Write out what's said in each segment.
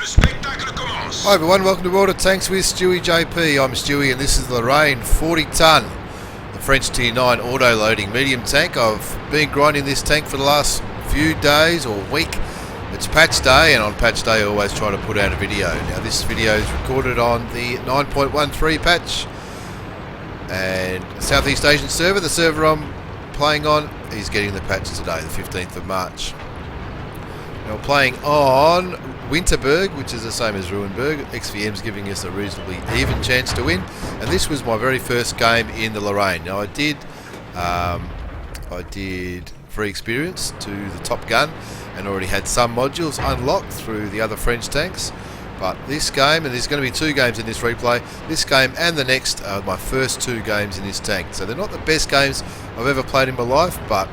Hi everyone, welcome to World of Tanks with stewiejp. I'm Stewie and this is the Lorraine 40t, the French Tier 9 auto-loading medium tank. I've been grinding this tank for the last few days or week. It's patch day, and on patch day I always try to put out a video. Now this video is recorded on the 9.13 patch, and Southeast Asian server, the server I'm playing on, is getting the patch today, the 15th of March. Now we're playing on Winterberg, which is the same as Ruinberg. XVM's giving us a reasonably even chance to win, and this was my very first game in the Lorraine. Now I did free experience to the Top Gun and already had some modules unlocked through the other French tanks, but this game, and there's going to be two games in this replay, this game and the next are my first two games in this tank. So they're not the best games I've ever played in my life, but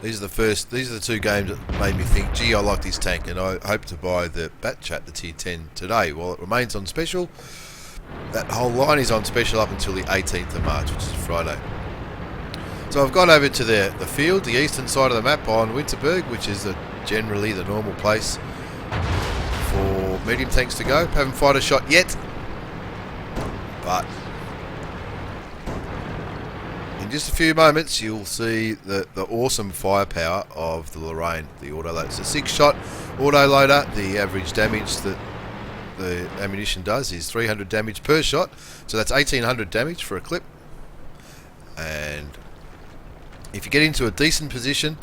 these are the two games that made me think, gee, I like this tank, and I hope to buy the Batchat, the Tier 10 today. While it remains on special, that whole line is on special up until the 18th of March, which is Friday. So I've gone over to the field, the eastern side of the map on Winterberg, which is generally the normal place for medium tanks to go. Haven't fired a shot yet, but in just a few moments you'll see the awesome firepower of the Lorraine, the autoloader. It's a 6-shot autoloader. The average damage that the ammunition does is 300 damage per shot, so that's 1800 damage for a clip. And if you get into a decent position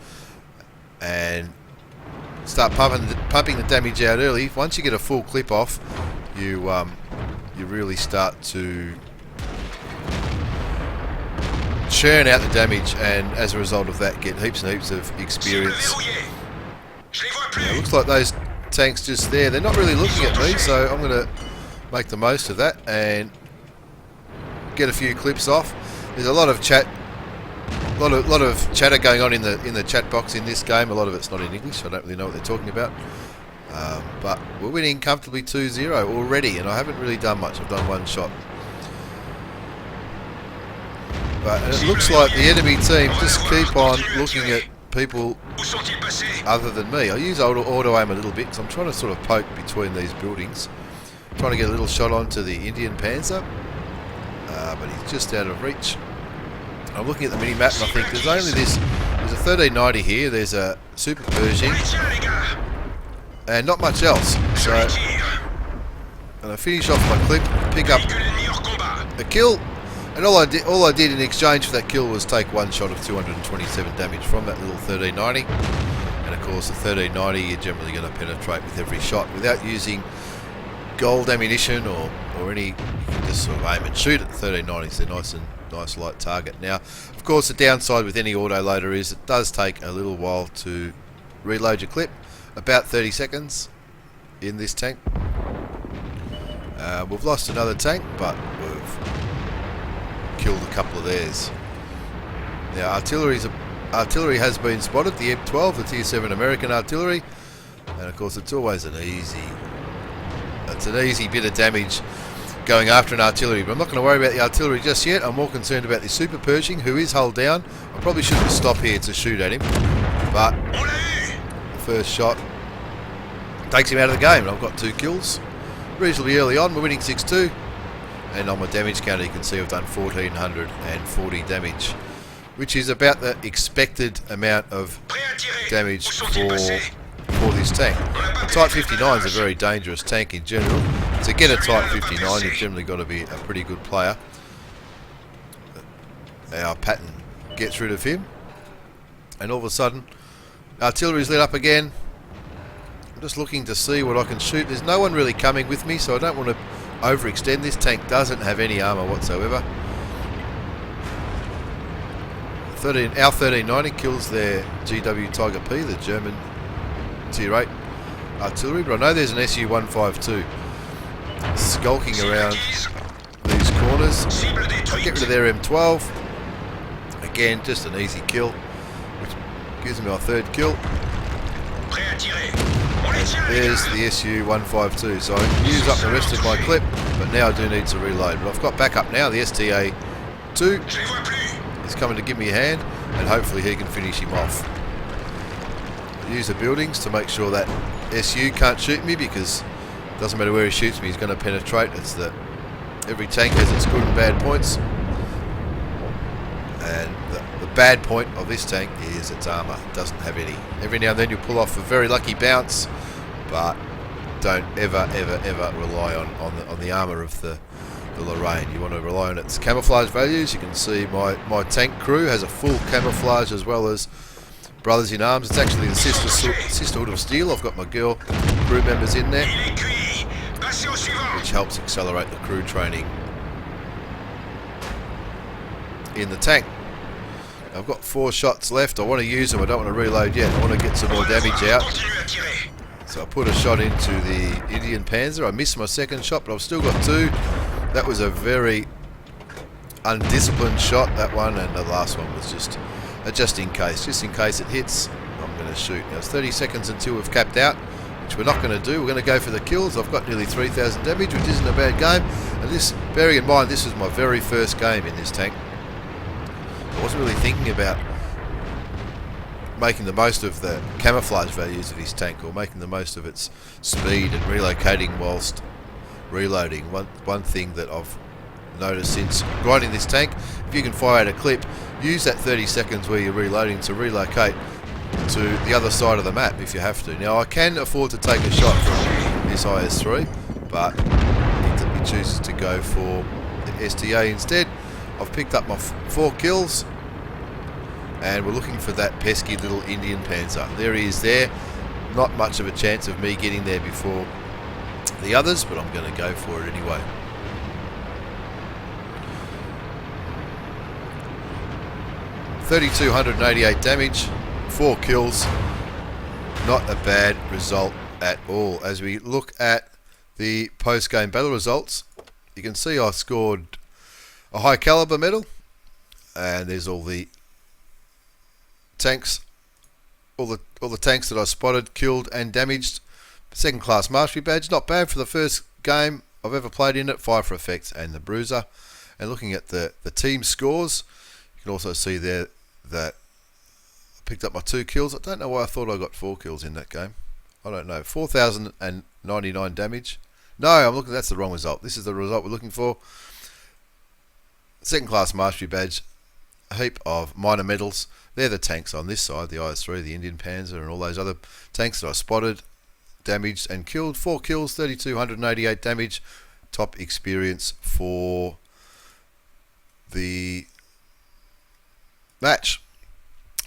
and start pumping the damage out early, once you get a full clip off, you really start to churn out the damage, and as a result of that get heaps and heaps of experience. Now, it looks like those tanks just there, they're not really looking at me, so I'm going to make the most of that and get a few clips off. There's a lot of chat, a lot of chatter going on in the chat box in this game. A lot of it's not in English, so I don't really know what they're talking about. But we're winning comfortably 2-0 already, and I haven't really done much. I've done one shot. But it looks like the enemy team just keep on looking at people other than me. I use auto aim a little bit because I'm trying to sort of poke between these buildings, trying to get a little shot onto the Indian Panzer, but he's just out of reach. I'm looking at the mini map and I think there's a 1390 here, there's a Super Pershing, and not much else. So, and I finish off my clip, pick up a kill. And all I did in exchange for that kill was take one shot of 227 damage from that little 1390. And of course, the 1390 you're generally going to penetrate with every shot without using gold ammunition or any. You can just sort of aim and shoot at the 1390s. They're nice light target. Now, of course, the downside with any autoloader is it does take a little while to reload your clip. About 30 seconds in this tank. We've lost another tank, but we've killed a couple of theirs. Now artillery has been spotted, the M12, the Tier 7 American artillery, and of course it's always an easy bit of damage going after an artillery, but I'm not going to worry about the artillery just yet. I'm more concerned about the Super Pershing, who is hull down. I probably shouldn't stop here to shoot at him, but the first shot takes him out of the game, and I've got 2 kills reasonably early on. We're winning 6-2. And on my damage counter you can see I've done 1440 damage, which is about the expected amount of damage for this tank. A Type 59 is a very dangerous tank in general. To get a Type 59 you've generally got to be a pretty good player. Our pattern gets rid of him, and all of a sudden artillery's lit up again. I'm just looking to see what I can shoot. There's no one really coming with me, so I don't want to overextend. This tank doesn't have any armour whatsoever. Our 1390 kills their GW Tiger P, the German Tier 8 artillery, but I know there's an SU-152 skulking around these corners. I get rid of their M12. Again, just an easy kill, which gives me my 3rd kill. And there's the SU-152, so I can use up the rest of my clip, but now I do need to reload. But I've got backup now. The STA-2 is coming to give me a hand, and hopefully he can finish him off. use the buildings to make sure that SU can't shoot me, because it doesn't matter where he shoots me, he's going to penetrate. It's that every tank has its good and bad points, and the bad point of this tank is its armour. It doesn't have any. Every now and then you pull off a very lucky bounce, but don't ever rely on the armour of the Lorraine. You want to rely on its camouflage values. You can see my tank crew has a full camouflage, as well as Brothers in Arms. It's actually the Sisterhood of Steel. I've got my girl crew members in there, which helps accelerate the crew training in the tank. I've got 4 shots left. I want to use them. I don't want to reload yet. I want to get some more damage out. So I put a shot into the Indian Panzer. I missed my second shot, but I've still got 2. That was a very undisciplined shot, that one, and the last one was just in case it hits, I'm going to shoot. Now it's 30 seconds until we've capped out, which we're not going to do. We're going to go for the kills. I've got nearly 3,000 damage, which isn't a bad game. And this, bearing in mind, this was my very first game in this tank. I wasn't really thinking about making the most of the camouflage values of this tank, or making the most of its speed and relocating whilst reloading. One thing that I've noticed since grinding this tank, if you can fire out a clip, use that 30 seconds where you're reloading to relocate to the other side of the map if you have to. Now I can afford to take a shot from this IS-3, but he chooses to go for the STA instead. I've picked up my 4 kills, and we're looking for that pesky little Indian Panzer. There he is there. Not much of a chance of me getting there before the others, but I'm going to go for it anyway. $3,288 damage, 4 kills. Not a bad result at all. As we look at the post-game battle results, you can see I scored a high caliber medal, and there's all the tanks, all the tanks that I spotted, killed and damaged. Second class mastery badge, not bad for the first game I've ever played in it. 5 for effects and the bruiser. And looking at the team scores, you can also see there that I picked up my 2 kills. I don't know why I thought I got 4 kills in that game. I don't know. 4,099 damage. No, I'm looking. That's the wrong result. This is the result we're looking for. Second class mastery badge, a heap of minor medals. They're the tanks on this side, the IS-3, the Indian Panzer, and all those other tanks that I spotted, damaged and killed. 4 kills, 3,288 damage. Top experience for the match.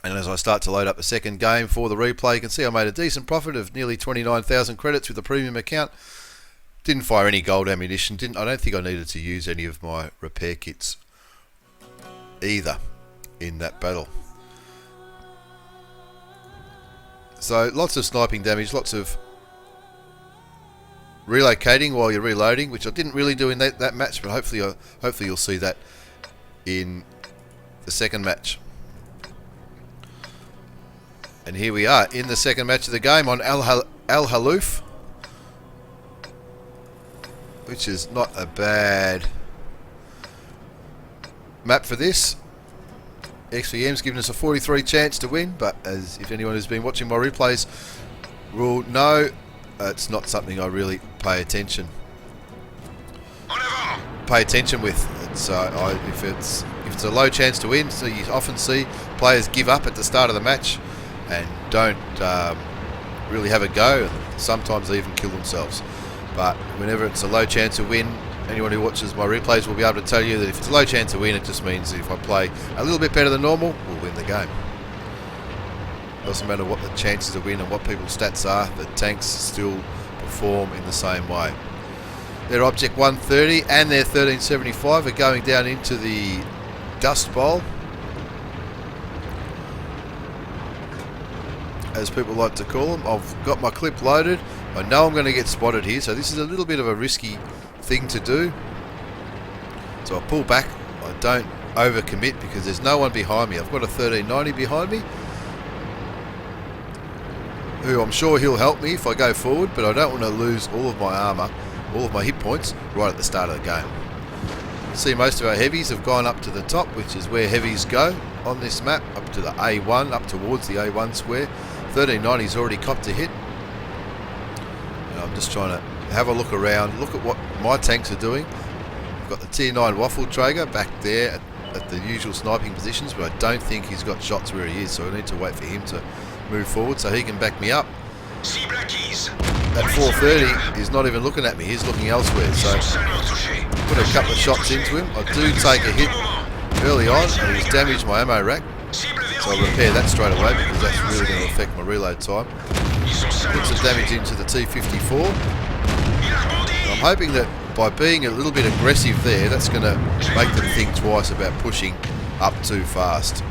And as I start to load up the second game for the replay, you can see I made a decent profit of nearly 29,000 credits with the premium account. Didn't fire any gold ammunition. I don't think I needed to use any of my repair kits either in that battle. So lots of sniping damage, lots of relocating while you're reloading, which I didn't really do in that match, but hopefully you'll see that in the second match. And here we are in the second match of the game on Al-Halouf, which is not a bad map for this. XVM's given us a 43 chance to win, but as if anyone who's been watching my replays will know, it's not something I really pay attention with. It's if it's a low chance to win, so you often see players give up at the start of the match and don't really have a go, and sometimes they even kill themselves. But whenever it's a low chance to win, anyone who watches my replays will be able to tell you that if it's a low chance to win, it just means that if I play a little bit better than normal, we'll win the game. Doesn't matter what the chances of win and what people's stats are, the tanks still perform in the same way. Their Object 130 and their 1375 are going down into the Dust Bowl, as people like to call them. I've got my clip loaded. I know I'm going to get spotted here, so this is a little bit of a risky thing to do. So I pull back. I don't overcommit because there's no one behind me. I've got a 1390 behind me, who I'm sure he'll help me if I go forward, but I don't want to lose all of my armour, all of my hit points right at the start of the game. See, most of our heavies have gone up to the top, which is where heavies go on this map, up to the A1, up towards the A1 square. 1390's already copped a hit. And I'm just trying to have a look around, look at what my tanks are doing. I've got the Tier 9 Waffle Traeger back there at the usual sniping positions, but I don't think he's got shots where he is, so I need to wait for him to move forward so he can back me up. That 430 is not even looking at me, he's looking elsewhere, so put a couple of shots into him. I do take a hit early on and he's damaged my ammo rack, so I'll repair that straight away because that's really going to affect my reload time. Put some damage into the T-54. I'm hoping that by being a little bit aggressive there, that's going to make them think twice about pushing up too fast.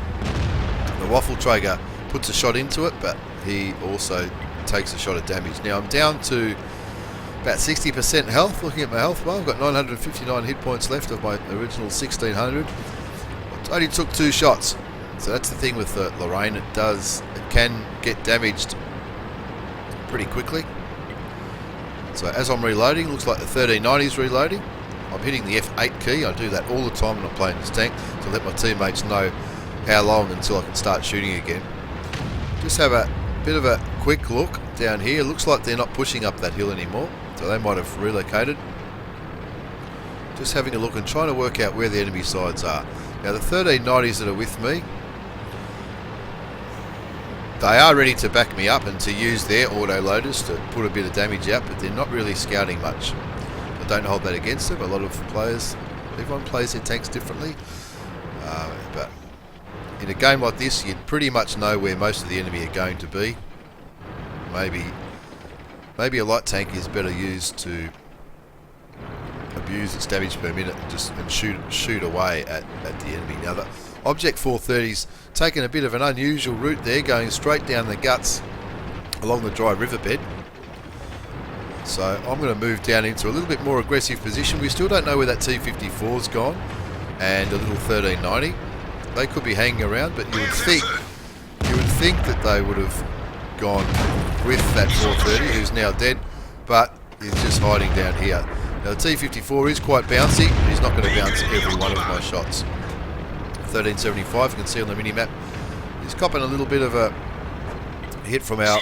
The Waffle Traeger puts a shot into it, but he also takes a shot of damage. Now I'm down to about 60% health. Looking at my health bar, I've got 959 hit points left of my original 1600. It only took 2 shots, so that's the thing with the Lorraine. It can get damaged pretty quickly. So as I'm reloading, looks like the 1390 is reloading. I'm hitting the F8 key. I do that all the time when I'm playing this tank to let my teammates know how long until I can start shooting again. Just have a bit of a quick look down here. Looks like they're not pushing up that hill anymore, so they might have relocated. Just having a look and trying to work out where the enemy sides are. Now the 1390s that are with me, they are ready to back me up and to use their autoloaders to put a bit of damage out, but they're not really scouting much. I don't hold that against them. A lot of players, everyone plays their tanks differently, but in a game like this, you'd pretty much know where most of the enemy are going to be. Maybe a light tank is better used to abuse its damage per minute and shoot away at the enemy. Now the Object 430's taken a bit of an unusual route there, going straight down the guts along the dry riverbed. So I'm going to move down into a little bit more aggressive position. We still don't know where that T-54's gone, and a little 1390. They could be hanging around, but you would think that they would have gone with that 430, who's now dead, but he's just hiding down here. Now the T-54 is quite bouncy. He's not going to bounce every one of my shots. 1375, you can see on the mini-map, he's copping a little bit of a hit from our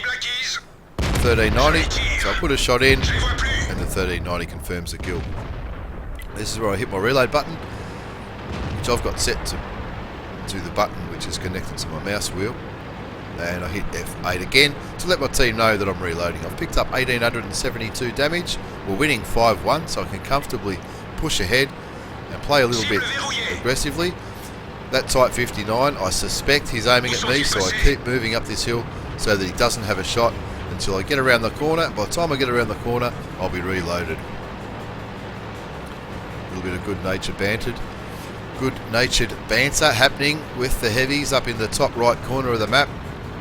1390, so I put a shot in and the 1390 confirms the kill. This is where I hit my reload button, which I've got set to the button which is connected to my mouse wheel, and I hit F8 again to let my team know that I'm reloading. I've picked up 1872 damage. We're winning 5-1, so I can comfortably push ahead and play a little bit aggressively. That Type 59, I suspect he's aiming at me, so I keep moving up this hill so that he doesn't have a shot until I get around the corner. By the time I get around the corner, I'll be reloaded. A little bit of good-natured banter happening with the heavies up in the top right corner of the map.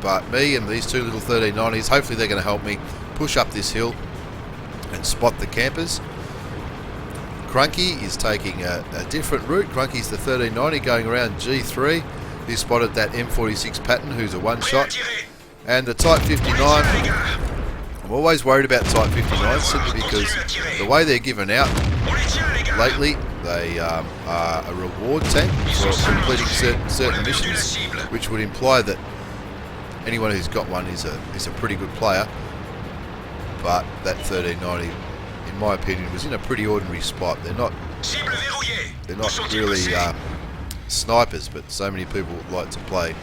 But me and these two little 1390s, hopefully they're going to help me push up this hill and spot the campers. Crunky is taking a different route. Crunky's the 1390 going around G3. He spotted that M46 Patton, who's a one-shot. And the Type 59, I'm always worried about Type 59 simply because the way they're given out lately, they are a reward tank for completing certain missions, which would imply that anyone who's got one is a pretty good player. But that 1390, in my opinion, was in a pretty ordinary spot. They're not really snipers, but so many people like to play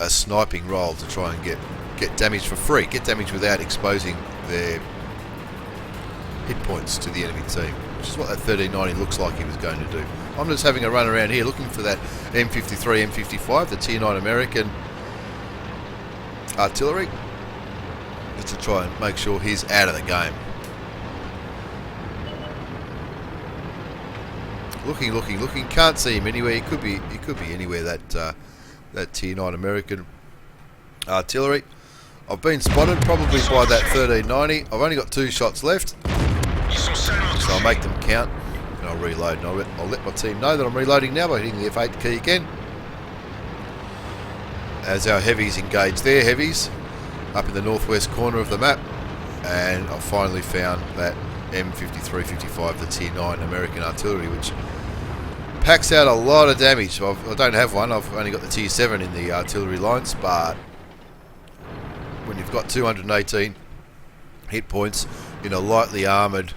a sniping role to try and get damage for free, get damage without exposing their hit points to the enemy team, which is what that 1390 looks like he was going to do. I'm just having a run around here looking for that M53, M55, the Tier 9 American artillery, just to try and make sure he's out of the game. Looking, can't see him anywhere. He could be anywhere, that Tier 9 American artillery. I've been spotted probably by that 1390. I've only got 2 shots left, so I'll make them count and I'll reload, and I'll let my team know that I'm reloading now by hitting the F8 key again. As our heavies engage their heavies up in the northwest corner of the map, and I've finally found that M53-55, the Tier 9 American artillery, which packs out a lot of damage. I don't have one. I've only got the tier 7 in the artillery lines, but when you've got 218 hit points in a lightly armoured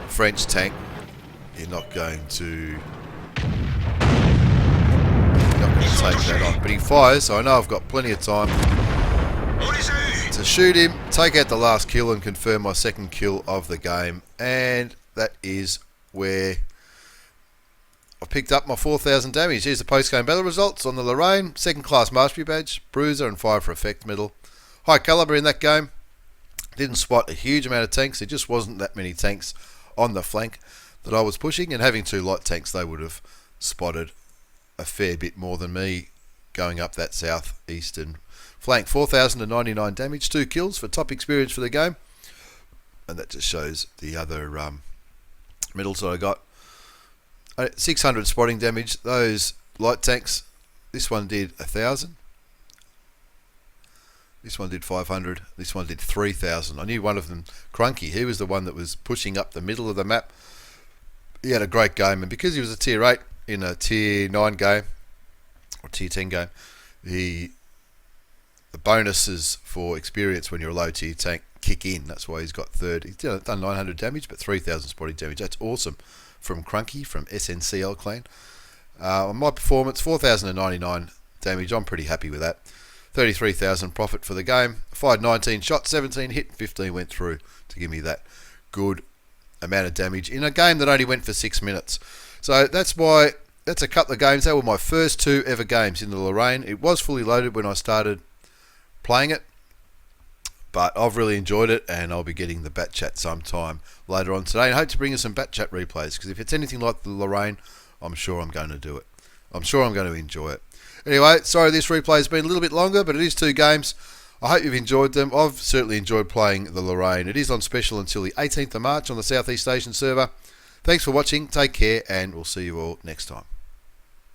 French tank, you're not going to take that on. But he fires, so I know I've got plenty of time to shoot him, take out the last kill and confirm my second kill of the game. And that is where I've picked up my 4,000 damage. Here's the post-game battle results on the Lorraine. Second class mastery badge, bruiser and fire for effect medal. High caliber in that game. Didn't spot a huge amount of tanks. There just wasn't that many tanks on the flank that I was pushing, and having 2 light tanks, they would have spotted a fair bit more than me going up that southeastern flank. 4,099 damage, 2 kills for top experience for the game, and that just shows the other medals that I got. 600 spotting damage. Those light tanks, this one did 1,000. This one did 500. This one did 3,000. I knew one of them, Crunky. He was the one that was pushing up the middle of the map. He had a great game, and because he was a tier 8 in a tier 9 game or tier 10 game, the bonuses for experience when you're a low tier tank kick in. That's why he's got third. He's done 900 damage, but 3,000 spotting damage. That's awesome from Crunky from SNCL clan. On my performance, 4,099 damage. I'm pretty happy with that. 33,000 profit for the game. Fired 19 shots, 17 hit, 15 went through to give me that good amount of damage in a game that only went for 6 minutes. So that's a couple of games. They were my first 2 ever games in the Lorraine. It was fully loaded when I started playing it, but I've really enjoyed it, and I'll be getting the Bat Chat sometime later on today. And I hope to bring you some Bat Chat replays, because if it's anything like the Lorraine, I'm sure I'm going to do it. I'm sure I'm going to enjoy it. Anyway, sorry this replay has been a little bit longer, but it is 2 games. I hope you've enjoyed them. I've certainly enjoyed playing the Lorraine. It is on special until the 18th of March on the Southeast Asian server. Thanks for watching, take care, and we'll see you all next time.